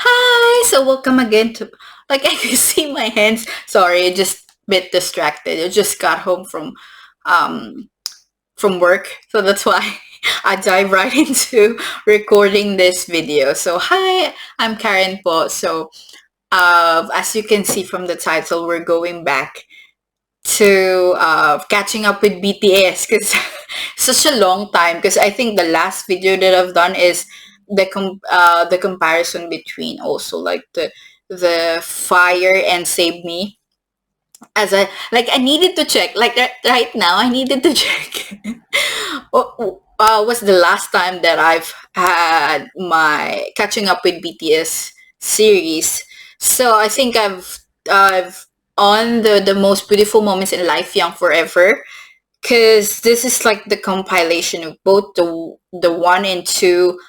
Hi, so welcome again to like I can see my hands. Sorry, I just bit distracted. I just got home um from work, so that's why I dive right into recording this video. So hi, I'm KARENPO. So as you can see from the title, we're going back to catching up with BTS because such a long time. Because I think the last video that I've done is the comparison between also like the Fire and Save Me. As I needed to check like right now I needed to check what's the last time that I've had my catching up with BTS series. So I think I've on the most beautiful moments in life, Young Forever, because this is like the compilation of both the one and two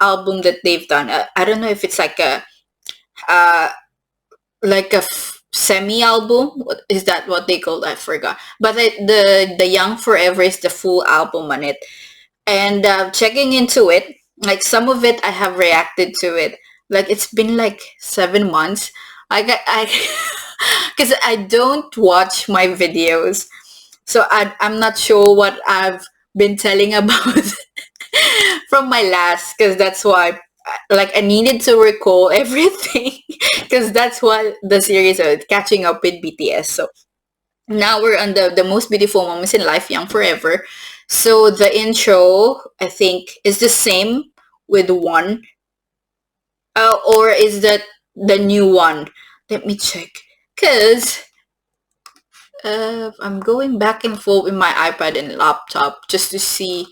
album that they've done. I don't know if it's uh, like a semi album. What is that? What they call? I forgot. But the Young Forever is the full album on it. And checking into it, like some of it, I have reacted to it. Like it's been like 7 months. I because I don't watch my videos, so I'm not sure what I've been telling about from my last, because that's why like I needed to recall everything because that's what the series is, catching up with BTS. So now we're on the most beautiful moments in life, Young Forever. So the intro, I think, is the same with one, or is that the new one? Let me check. Because I'm going back and forth with my iPad and laptop just to see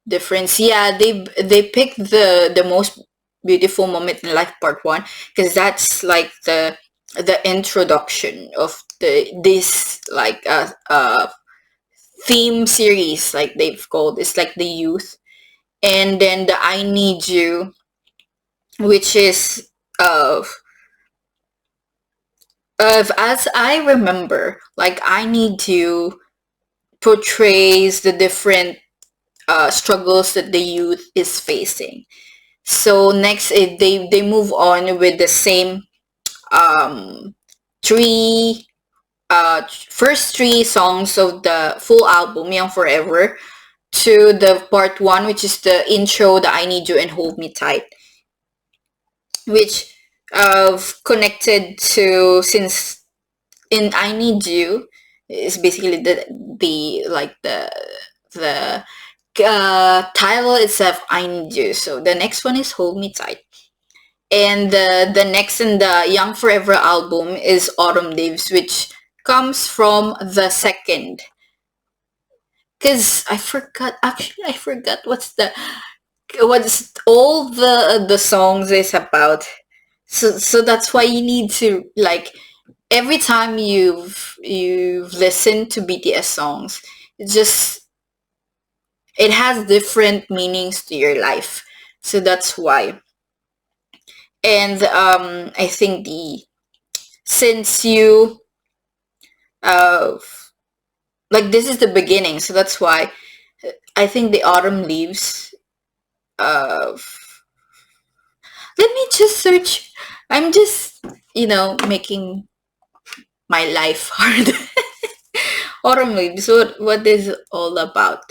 difference. Yeah, they picked the most beautiful moment in life part one, because that's like the introduction of this like theme series, like they've called it's like the youth. And then the I Need You, which is uh as I remember, like I Need You portrays the different struggles that the youth is facing. So next, they move on with the same um, three first three songs of the full album, Young Forever, to the part one, which is the intro, the I Need You and Hold Me Tight, which connected to, since in I Need You is basically the like the title itself, I Need You. So the next one is Hold Me Tight. And the next in the Young Forever album is Autumn Leaves, which comes from the second. Because I forgot what's all the songs is about. So that's why you need to like every time you've listened to BTS songs, it just it has different meanings to your life. So that's why. And I think the since you uh like this is the beginning, so that's why I think the Autumn Leaves uh let me just search. I'm just making my life hard. Autumn Leaves, what is it all about?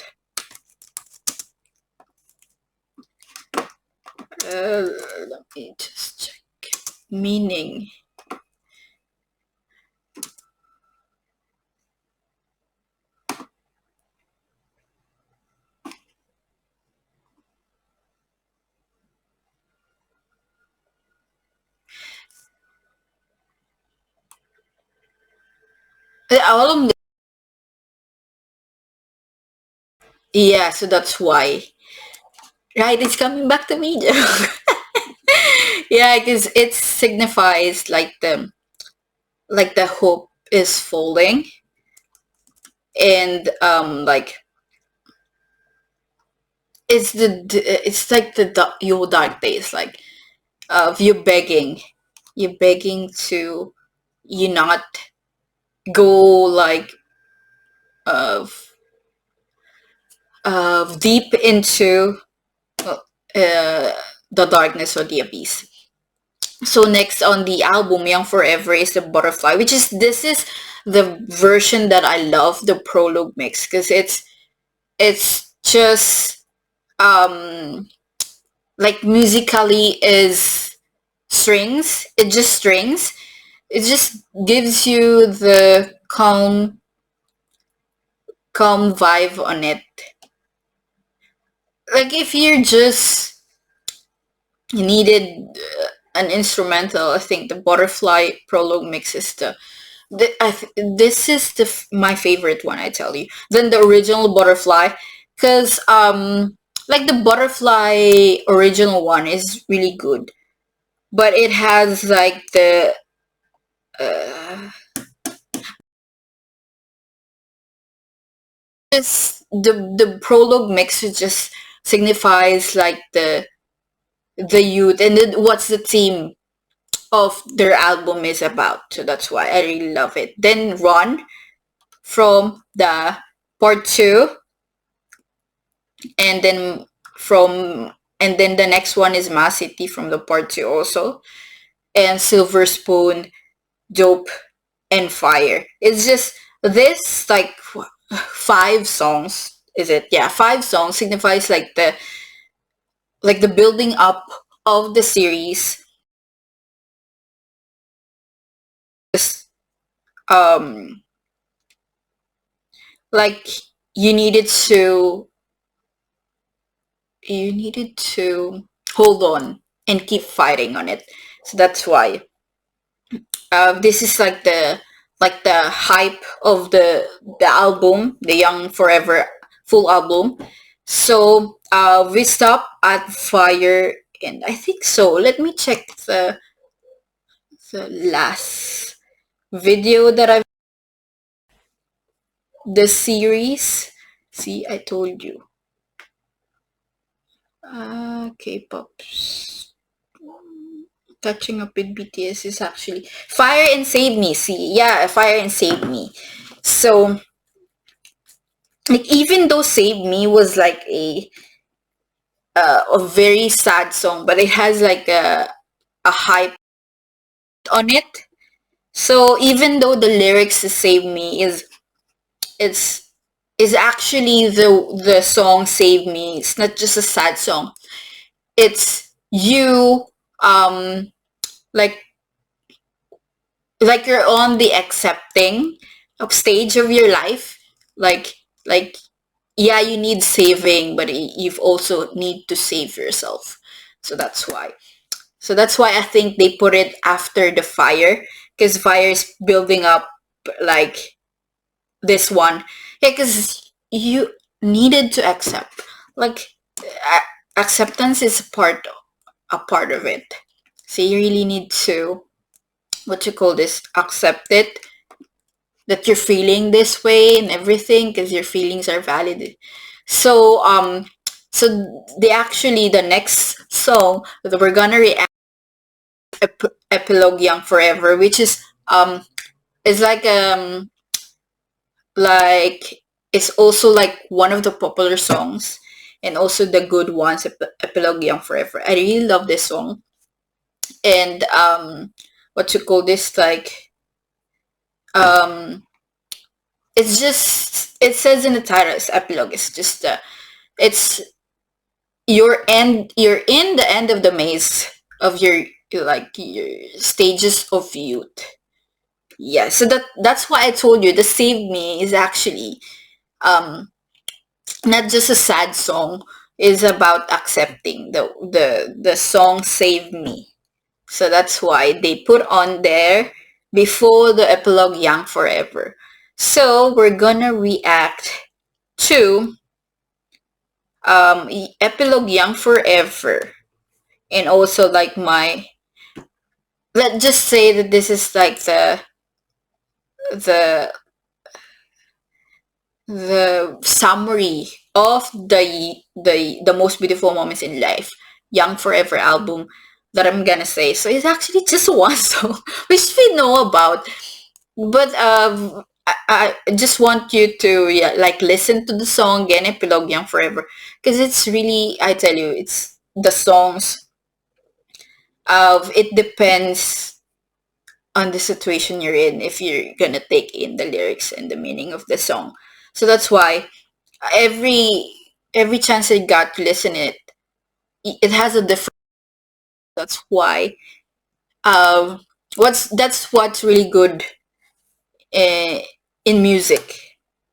Let me just check meaning. Autumn Leaves, yeah, so that's why. Right, it's coming back to me. Yeah, because it signifies like the hope is falling, and like it's like your dark days, like of you begging to you not go like of deep into uh, the darkness or the abyss. So next on the album Young Forever is the Butterfly, which is this is the version that I love, the prologue mix, because it's just um like musically is strings. It just strings. It just gives you the calm vibe on it. Like if you're just needed an instrumental, I think the Butterfly prologue mix is this is my favorite one, I tell you. Then the original Butterfly, because like the Butterfly original one is really good, but it has like uh, the prologue mix. It just signifies like the youth and then what's the theme of their album is about. So that's why I really love it. Then Run from the part two, and then from and then the next one is Mass City from the part two also, and Silver Spoon, Dope, and Fire. It's just this like five songs. Is it? Yeah, five songs signifies like the building up of the series. Just, um like you needed to you needed to hold on and keep fighting on it. So that's why this is like the hype of the album, the Young Forever full album. So we stop at Fire, and I think so. Let me check the last video that I've the series. See, I told you. K-pops. Catching up with BTS is actually Fire and Save Me. See, yeah, Fire and Save Me. So, like, even though Save Me was like a very sad song, but it has like a hype on it. So even though the lyrics to Save Me it's is actually the song Save Me. It's not just a sad song. It's you like you're on the accepting of stage of your life, like like yeah, you need saving, but you've also need to save yourself. So that's why I think they put it after the Fire, because Fire is building up like this one. Yeah, because you needed to accept, like acceptance is a part of it. So you really need to, what you call this, accept it, that you're feeling this way and everything, because your feelings are valid. So they actually, the next song that we're gonna react, Epilogue Young Forever, which is like it's also like one of the popular songs, and also the good ones, Epilogue Young Forever. I really love this song. And what you call this, like um it's just, it says in the title, it's epilogue. It's just it's you're in the end of the maze of your stages of youth. Yeah, so that's why I told you the Save Me is actually um not just a sad song, is about accepting the song Save Me. So that's why they put on there before the epilogue Young Forever. So we're gonna react to epilogue Young Forever, and also like let's just say that this is like the the summary of the most beautiful moments in life, Young Forever album, that I'm gonna say. So it's actually just one song which we know about, but I just want you to, yeah, like listen to the song again, Epilogue Young Forever, because it's really, I tell you, it's the songs it depends on the situation you're in if you're gonna take in the lyrics and the meaning of the song. So that's why every chance I got to listen it has a different. That's why what's really good uh, in music.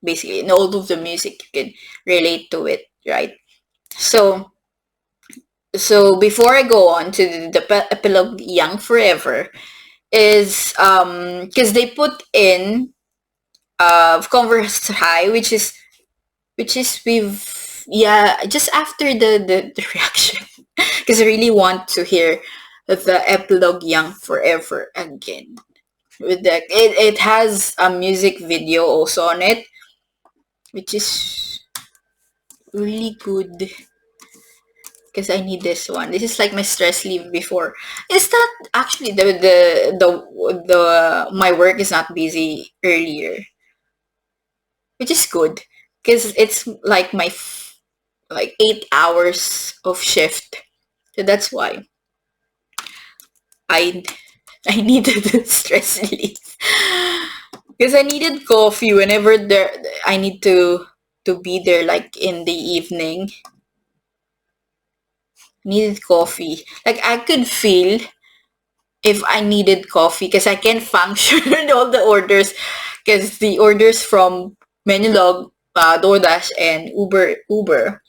Basically, in all of the music, you can relate to it, right? So before I go on to the epilogue Young Forever, is because they put in Converse High, which is we've yeah, just after the reaction, because I really want to hear the epilogue Young Forever again. With it has a music video also on it, which is really good. Because I need this one. This is like my stress leave before. Is that actually the my work is not busy earlier, which is good because it's like like 8 hours of shift. So that's why I I needed the stress relief because I needed coffee whenever there I need to be there like in the evening. Needed coffee. Like I could feel if I needed coffee because I can function all the orders because the orders from Menulog, DoorDash, and Uber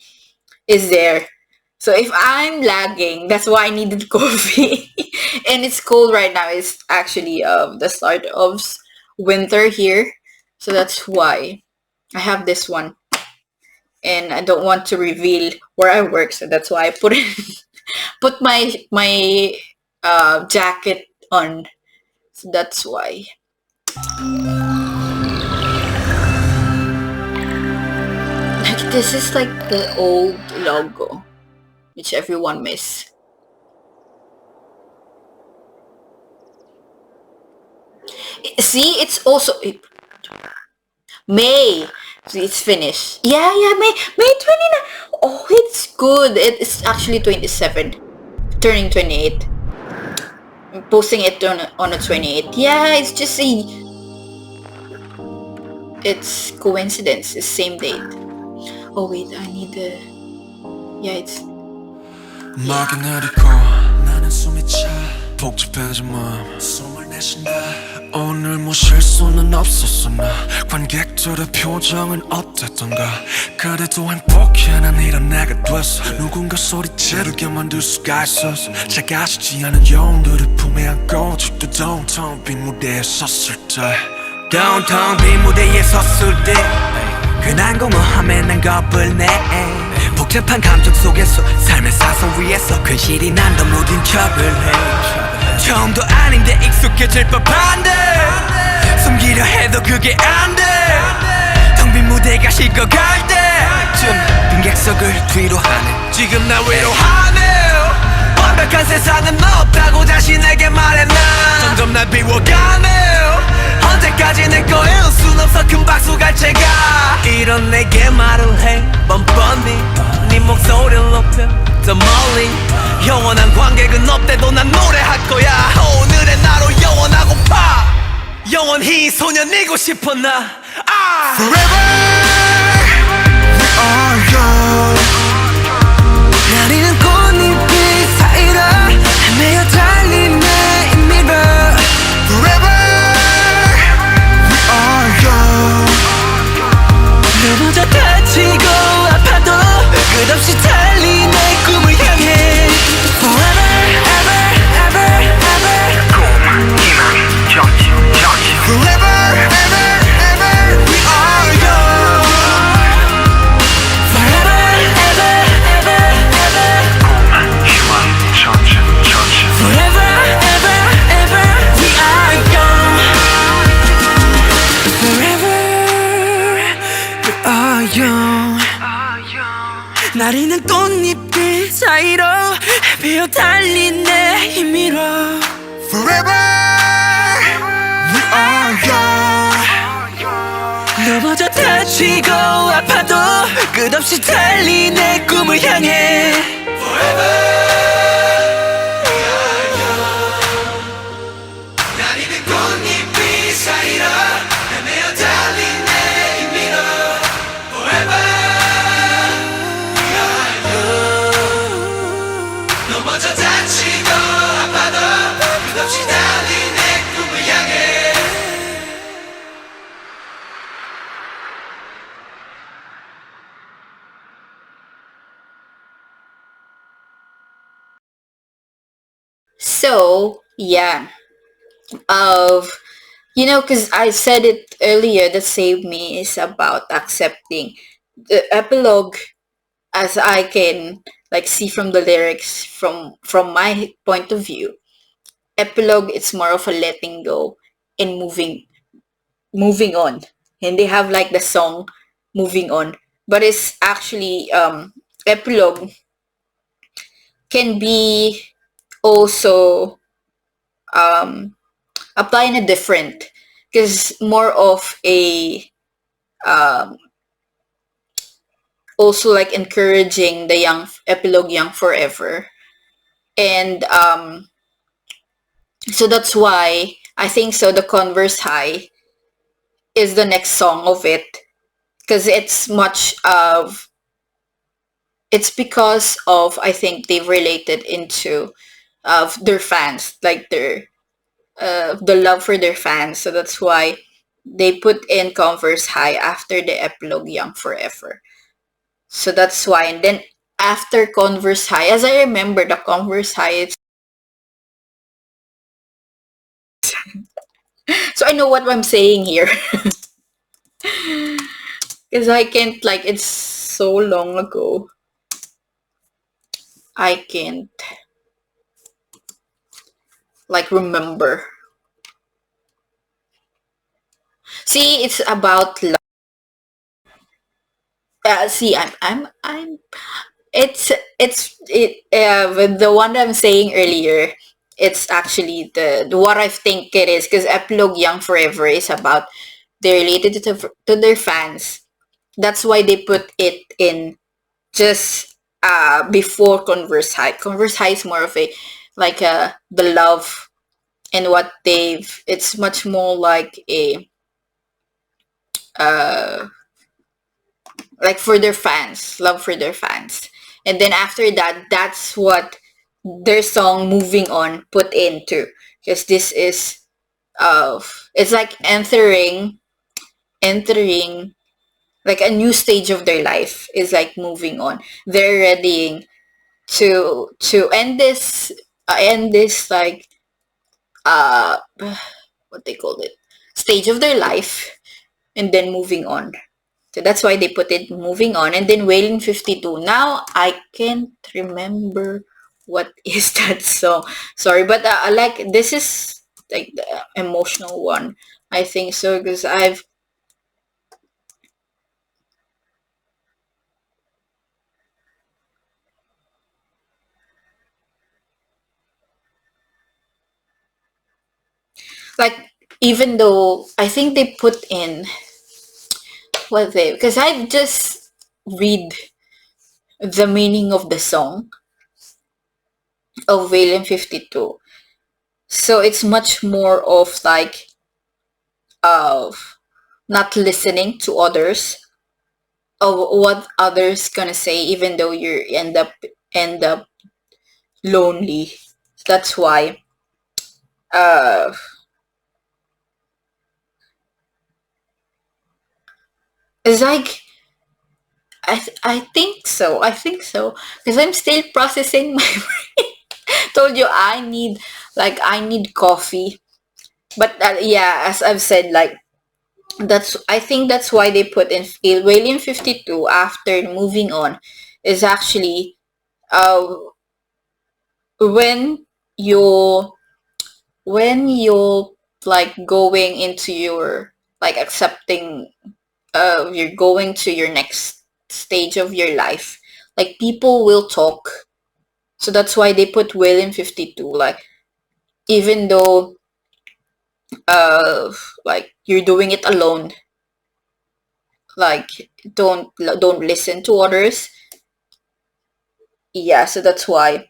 is there. So if I'm lagging, that's why I needed coffee. And it's cold right now. It's actually the start of winter here, so that's why I have this one. And I don't want to reveal where I work, so that's why I put my jacket on. So that's why. Like this is like the old logo, which everyone miss. See, it's also May. See, it's finished. Yeah, May 29. Oh, it's good. It's actually 27, turning 28. I'm posting it on a 28. Yeah, it's just it's coincidence. It's same date. Oh wait, I need the. Yeah, it's. 음악이 느리고 나는 숨이 차 복잡해진 마음 숨을 내쉰다 오늘 뭐 실수는 없었어 나 관객들의 표정은 어땠던가 그래도 행복해 난 이런 내가 됐어 누군가 소리 지르게 만들 수가 있었어 작아지지 않은 영웅들을 품에 안고 아직도 downtown 빈 무대에 섰을 때 downtown 빈 무대에 섰을 때 그 난공허함에 난 겁을 내 복잡한 감정 속에서 삶의 사선 위에서 근실이 난 더 무딘 척을 해 처음도 아닌데 익숙해질 법한데 숨기려 해도 그게 안돼 텅 빈 무대가 식어갈 때쯤 빈객석을 뒤로 하네 지금 나 위로하네 완벽한 세상은 없다고 자신에게 말해 난 점점 날 비워가네 언제까지 내 거일 순 없어 큰 박수 갈 채가 이런 내게 말을 해 뻔뻔히 네 목소리를 높여 더 멀리 영원한 관객은 없대도 난 노래할 거야 오늘의 나로 영원하고파 영원히 소년이고 싶어 나 Forever we are young 나리는 꽃잎이 사이로 헤매어 달린 내 임미러 Forever we are young 넘어져 다치고 아파도 끝없이 달린 내 꿈을 향해 Forever ever ever ever 꿈 희망 정신 Forever ever ever we are young Forever ever ever ever 꿈 희망 정신 Forever ever ever we are young Forever we are young 나리는 꽃잎들 사이로 헤매어 달린 내 힘으로 Forever we are young 넘어져 다치고 아파도 끝없이 달린 내 꿈을 향해 Forever we are young So yeah, of because I said it earlier, that Save Me is about accepting. The epilogue, as I can like see from the lyrics, from my point of view, epilogue, it's more of a letting go and moving on. And they have like the song moving on, but it's actually epilogue can be also um apply in a different, because more of a um also like encouraging the young epilogue, young forever. And so that's why I think so the Converse High is the next song of it, because it's because of, I think they've related into of their fans, like their the love for their fans. So that's why they put in Converse High after the epilogue, Young Forever. So that's why. And then after Converse High, as I remember, the Converse High, so I know what I'm saying here. Because I can't, like, it's so long ago. I can't, like, remember. See, it's about love. See, with the one that I'm saying earlier, it's actually the what I think it is, because Epilogue Young Forever is about they're related to their fans. That's why they put it in just before Converse High. Converse High is more of a like the love, and what they've, it's much more like a uh like for their fans, love for their fans. And then after that, that's what their song Moving On put into, because this is it's like entering like a new stage of their life, is like moving on. They're readying to end this like uh what they call it, stage of their life, and then moving on. So that's why they put it moving on. And then Wailing 52. Now I can't remember what is that song. Sorry, but I like, this is like the emotional one. I think so, because I've like, even though I think they put in what they, because I just read the meaning of the song of Valiant 52. So it's much more of like of not listening to others, of what others gonna say, even though you end up lonely. That's why uh it's like I think so. I think so, because I'm still processing my told you I need coffee. But yeah, as I've said, like, that's, I think that's why they put in Alien 52 after Moving On, is actually uh when you you like going into your like accepting, you're going to your next stage of your life, like people will talk. So that's why they put William 52, like, even though uh like you're doing it alone, like don't listen to others. Yeah, so that's why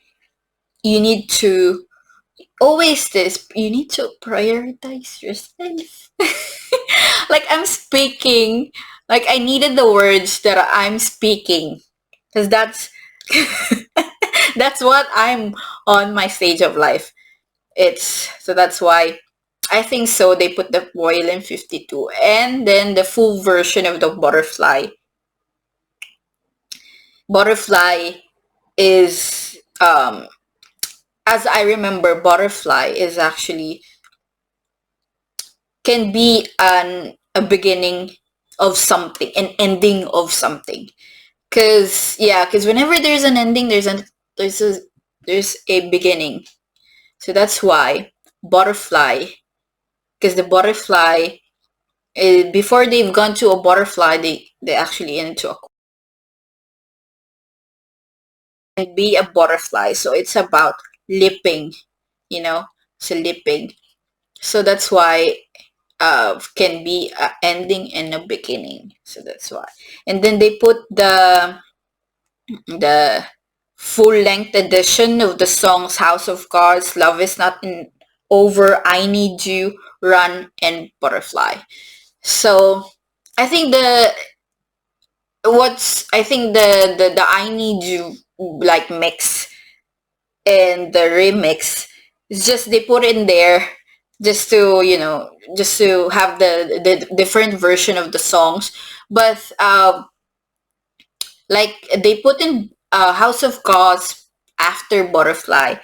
you need to always this, you need to prioritize yourself. Like, I'm speaking, like I needed the words that I'm speaking, because that's what I'm on my stage of life. It's so that's why I think so they put the boil in 52, and then the full version of the butterfly is as I remember, butterfly is actually can be a beginning of something, an ending of something. Cause yeah, cause whenever there's an ending, there's a there's a beginning. So that's why butterfly, because the butterfly, before they've gone to a butterfly, they actually end into a and be a butterfly. So it's about leaping, you know, so leaping. So that's why can be a ending and a beginning. So that's why. And then they put the full length edition of the songs House of Cards, Love Is Not Over, I Need You, Run, and Butterfly. So I think the I Need You like mix and the remix is just they put in there just to just to have the different version of the songs, but like they put in House of Gods after Butterfly.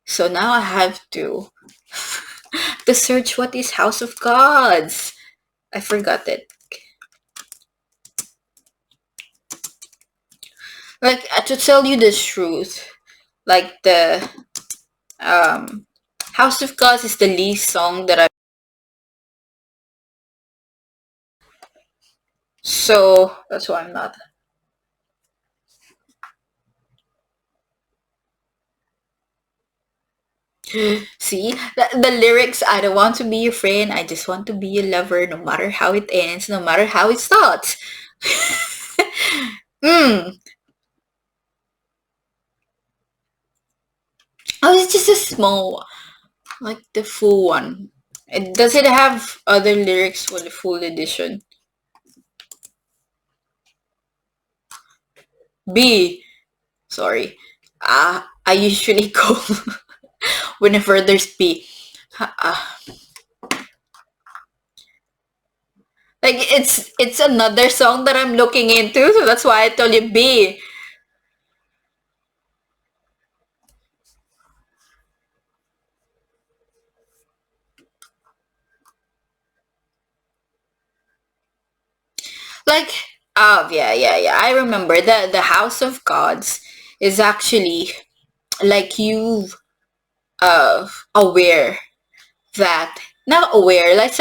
So now I have to to search what is House of Gods. I forgot it. Like to tell you the truth, like the um House of Gods is the least song that I so that's why I'm not. See the lyrics. I don't want to be your friend. I just want to be your lover. No matter how it ends, no matter how it starts. mm. Oh, it's just a small, like the full one. Does it have other lyrics for the full edition? B. Sorry. I usually go whenever there's B. Like it's another song that I'm looking into, so that's why I told you B. Like, oh yeah, yeah, yeah. I remember the House of Gods is actually like you aware that not aware. Like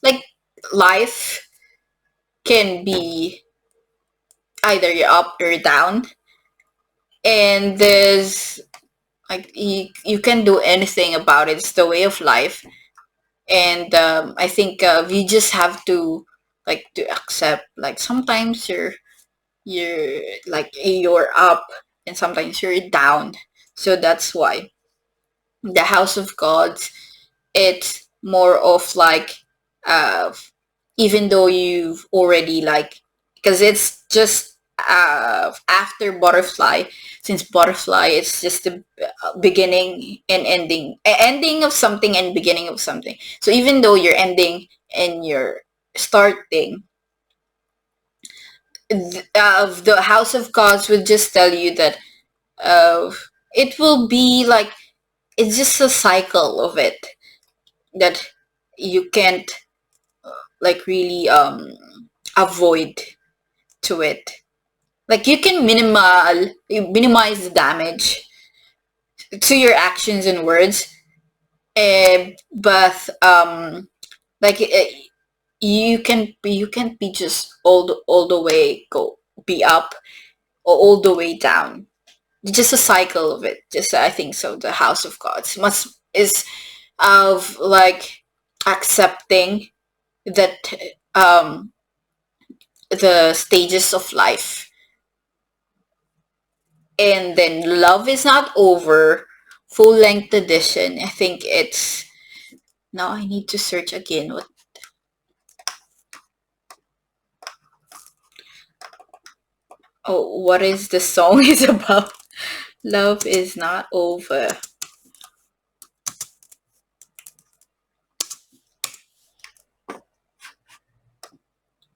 like life can be either you're up or down, and there's like you can do anything about it. It's the way of life, and I think we just have to like to accept like sometimes you're like you're up and sometimes you're down. So that's why the House of Gods, it's more of like uh even though you've already like because it's just after Butterfly, since Butterfly is just the beginning and ending ending of something and beginning of something. So even though you're ending and you're starting, the House of Gods will just tell you that uh, it will be like it's just a cycle of it that you can't like really avoid to it. Like you can minimize the damage to your actions and words, but like you can't be just all the way go be up or all the way down. Just a cycle of it. Just I think so. The House of Gods must is of like accepting that the stages of life, and then Love Is Not Over full length edition. I think it's now I need to search again what is the song is about. Love Is Not Over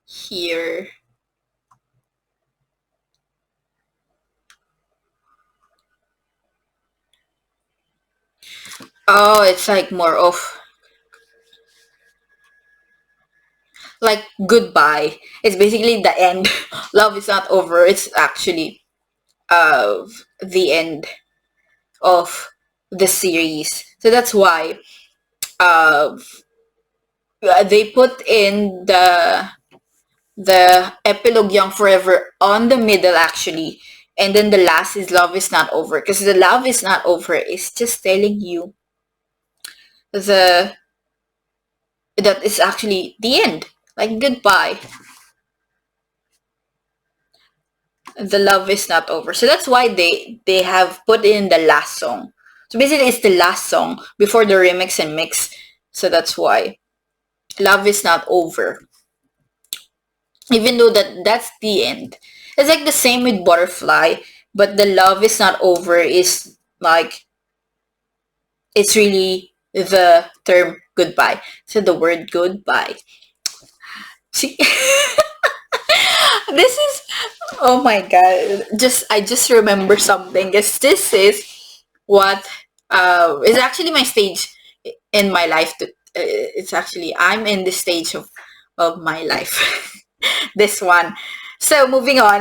here. Oh, it's like more of like goodbye. It's basically the end. Love is not over. It's actually the end of the series. So that's why uh they put in the epilogue Young Forever on the middle actually. And then the last is Love is Not Over. Because the Love is Not Over is just telling you the that is actually the end. Like goodbye. The love is not over. So that's why they have put in the last song. So basically it's the last song before the remix and mix. So that's why love is not over. Even though that's the end. It's like the same with Butterfly, but the love is not over is like it's really the term goodbye. So the word goodbye. See, this is oh my god. Just I just remember something because this is what is actually my stage in my life. It's actually I'm in this stage of my life. This one. So moving on,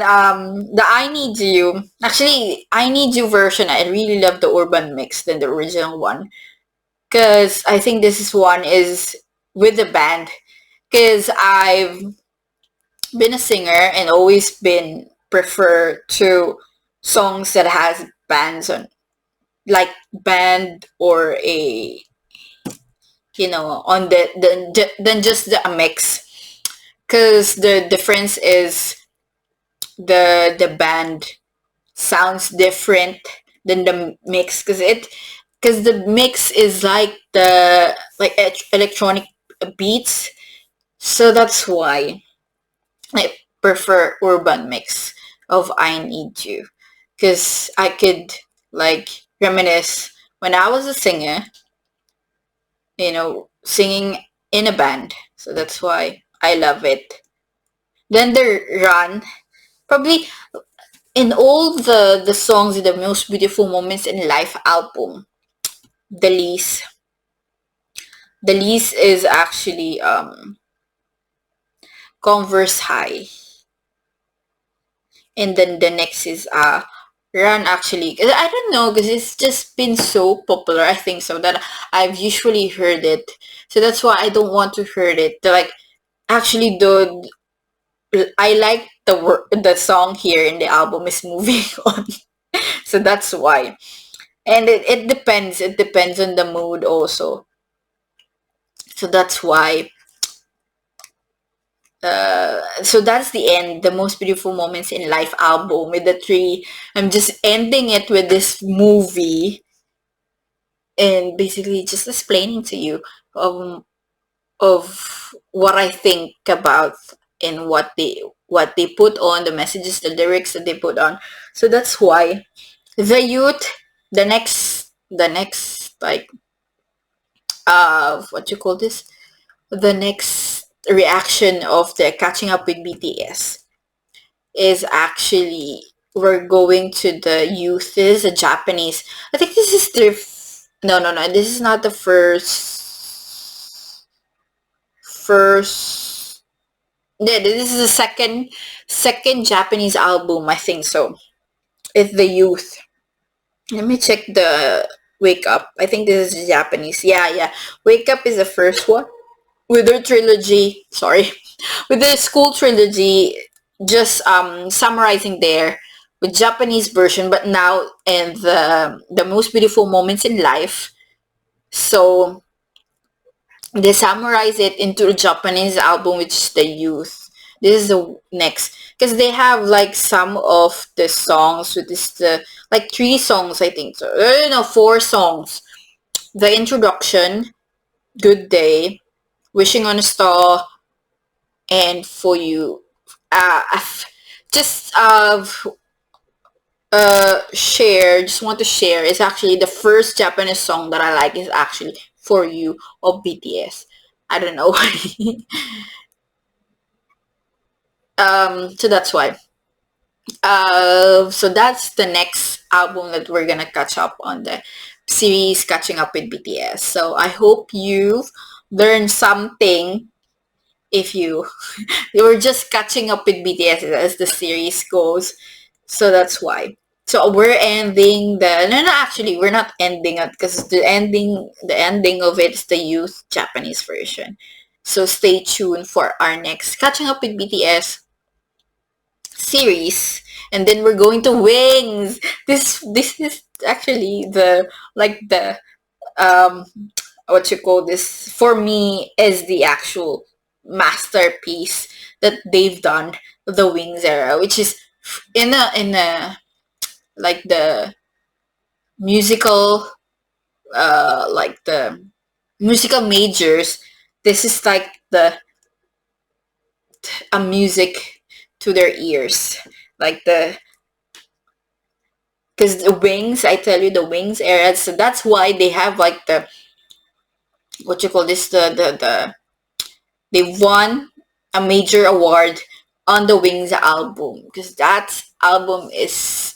the I Need You. Actually, I Need You version, I really love the urban mix than the original one. Because I think this is one is with the band. Because I've been a singer and always been prefer to songs that has bands on like band or a on than just the mix because the difference is the band sounds different than the mix because the mix is like the like electronic beats, so that's why I prefer urban mix of I Need You because I could like reminisce when I was a singer, singing in a band. So that's why I love it. Then the Run, probably in all the songs, the most beautiful moments in life album, the least, the least is actually Converse High, and then the next is Run actually. 'Cause I don't know because it's just been so popular. I think so that I've usually heard it. So that's why I don't want to hear it. Like actually the I like the song here in the album is moving on. So that's why. And it depends. It depends on the mood also. So that's why. So that's the end. The most beautiful moments in life album with the three. I'm just ending it with this movie and basically just explaining to you of what I think about and what they put on the messages, the lyrics that they put on. So that's why the youth, the next like what you call this, the next reaction of the catching up with BTS is actually we're going to the youth. This is a Japanese. I think this is their no. This is not the first. Yeah, this is the second Japanese album. I think so. It's the youth. Let me check the Wake Up. I think this is Japanese. Yeah. Wake Up is the first one. With their trilogy, sorry. With the school trilogy, just summarizing there with Japanese version, but now in the most beautiful moments in life. So they summarize it into a Japanese album, which is the youth. This is the next because they have like some of the songs with this the like three songs I think so. No, four songs. The introduction, Good Day, Wishing on a Star, and For You. Just share. Just want to share. It's actually the first Japanese song that I like is actually For You of BTS. I don't know why. So that's why. So that's the next album that we're gonna catch up on the series Catching Up with BTS. So I hope you've learned something if you were just catching up with BTS as the series goes. So that's why. So we're ending the no, actually we're not ending it because the ending of it is the youth Japanese version. So stay tuned for our next Catching Up with BTS series, and then we're going to Wings. This is actually the um what you call this, for me, is the actual masterpiece that they've done, the Wings era, which is in a like the musical like the musical majors. This is like the a music to their ears, like the because the Wings, I tell you, the Wings era. So that's why they have like the what you call this, the they won a major award on the Wings album, because that album is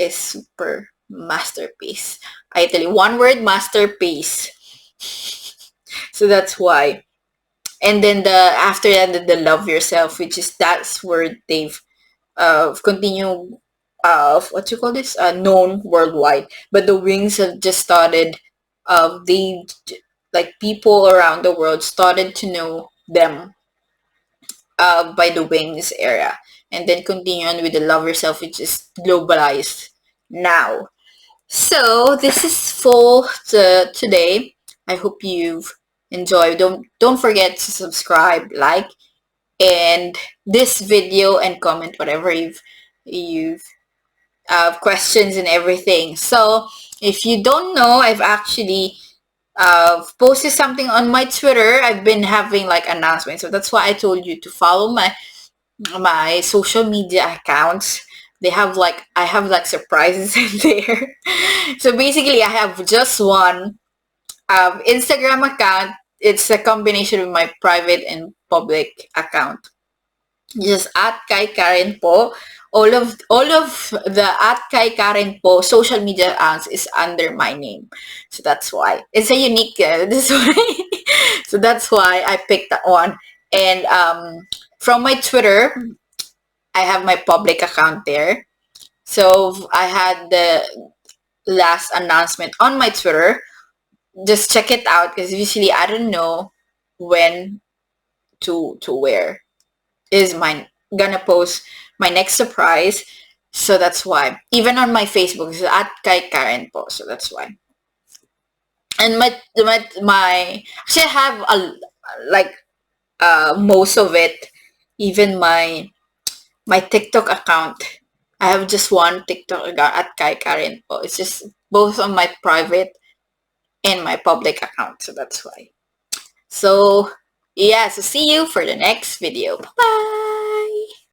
super masterpiece. I tell you, one word, masterpiece. So that's why. And then the after that, the Love Yourself, which is that's where they've continued what you call this, known worldwide. But the Wings have just started. They like people around the world started to know them by the Wings era, and then continue on with the Love Yourself, which is globalized now. So this is full to today. I hope you've enjoyed. Don't forget to subscribe, like, and this video, and comment whatever you've questions and everything. So if you don't know, I've actually posted something on my Twitter. I've been having like announcements, so that's why I told you to follow my social media accounts. I have like surprises in there. So basically, I have just one Instagram account. It's a combination of my private and public account. Just at KARENPO. All of the at KARENPO social media accounts is under my name. So that's why it's a unique this way. So that's why I picked that one. And from my Twitter, I have my public account there. So I had the last announcement on my Twitter. Just check it out, because usually I don't know when to where is my gonna post my next surprise. So that's why. Even on my Facebook, it's at KARENPO. So that's why. And my actually I have a like most of it. Even my TikTok account. I have just one TikTok account at KARENPO. It's just both on my private and my public account. So that's why. So yeah, so see you for the next video. Bye.